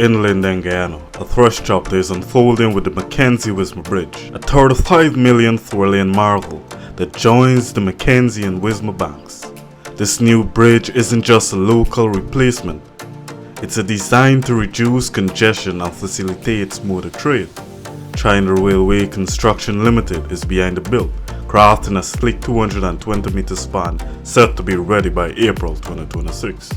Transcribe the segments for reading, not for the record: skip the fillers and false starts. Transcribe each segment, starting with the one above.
In Linden, Guyana, a thrush chapter is unfolding with the Mackenzie-Wismar Bridge, a 35 million 4-lane marvel that joins the Mackenzie and Wismar banks. This new bridge isn't just a local replacement, it's a design to reduce congestion and facilitate smoother trade. China Railway Construction Limited is behind the build, crafting a slick 220 meter span set to be ready by April 2026.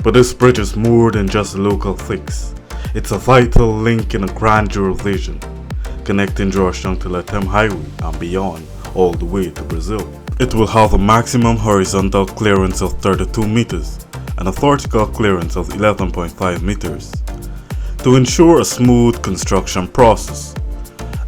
But this bridge is more than just a local fix. It's a vital link in a grandeur vision, connecting Georgetown to Latem Highway and beyond, all the way to Brazil. It will have a maximum horizontal clearance of 32 meters and a vertical clearance of 11.5 meters. To ensure a smooth construction process,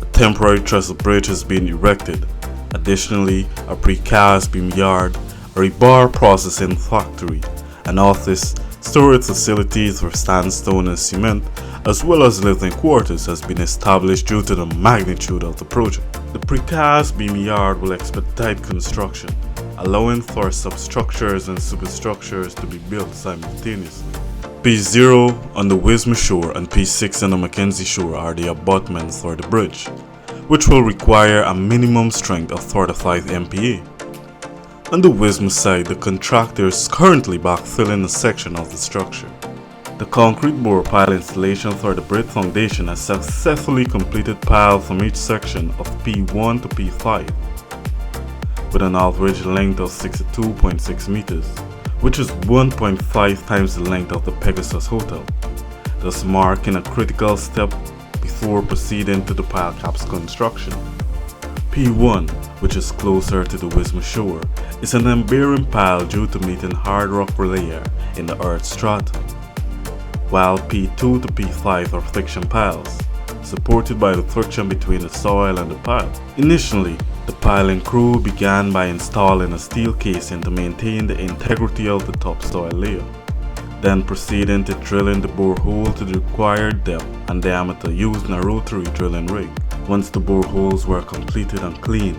a temporary trestle bridge has been erected. Additionally, a precast beam yard, a rebar processing factory, an office, storage facilities for sandstone and cement, as well as living quarters has been established due to the magnitude of the project. The precast beam yard will expedite construction, allowing for substructures and superstructures to be built simultaneously. P0 on the Wismar shore and P6 on the Mackenzie shore are the abutments for the bridge, which will require a minimum strength of 35 MPa. On the Wismar side, the contractor is currently backfilling a section of the structure. The concrete bore pile installation for the bridge foundation has successfully completed piles from each section of P1 to P5, with an average length of 62.6 meters, which is 1.5 times the length of the Pegasus Hotel, thus marking a critical step before proceeding to the pile caps construction. P1, which is closer to the Wismar shore, is an embedding pile due to meeting hard rock layer in the earth strata, while P2 to P5 are friction piles, supported by the friction between the soil and the pile. Initially, the piling crew began by installing a steel casing to maintain the integrity of the topsoil layer, then proceeding to drilling the borehole to the required depth and diameter using a rotary drilling rig. Once the boreholes were completed and cleaned,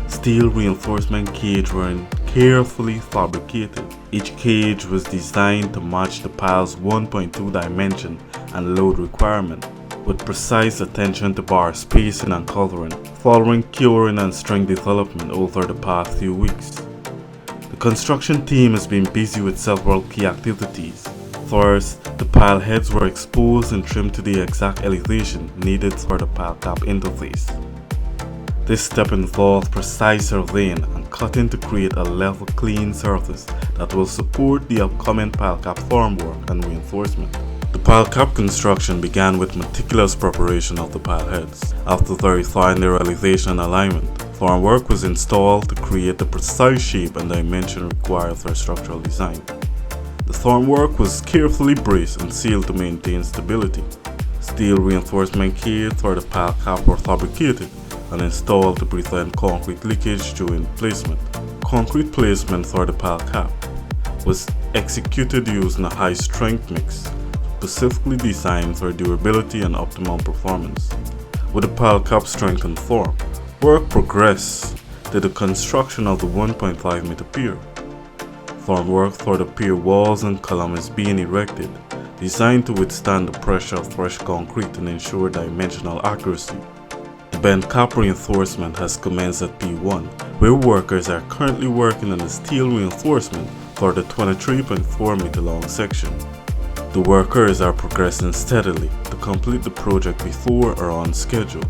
steel reinforcement cages were carefully fabricated. Each cage was designed to match the pile's 1.2 dimension and load requirement, with precise attention to bar spacing and coloring, following curing and strength development over the past few weeks. The construction team has been busy with several key activities. First, the pile heads were exposed and trimmed to the exact elevation needed for the pile cap interface. This step involved precise surveying and cutting to create a level, clean surface that will support the upcoming pile cap formwork and reinforcement. The pile cap construction began with meticulous preparation of the pile heads. After verifying their elevation and alignment, formwork was installed to create the precise shape and dimension required for structural design. The formwork was carefully braced and sealed to maintain stability. Steel reinforcement cages for the pile cap were fabricated and installed to prevent concrete leakage during placement. Concrete placement for the pile cap was executed using a high-strength mix, specifically designed for durability and optimal performance. With the pile cap strength and form, work progressed to the construction of the 1.5 meter pier. Formwork for the pier walls and column is being erected, designed to withstand the pressure of fresh concrete and ensure dimensional accuracy. The bend cap reinforcement has commenced at P1, where workers are currently working on the steel reinforcement for the 23.4 meter long section. The workers are progressing steadily to complete the project before or on schedule.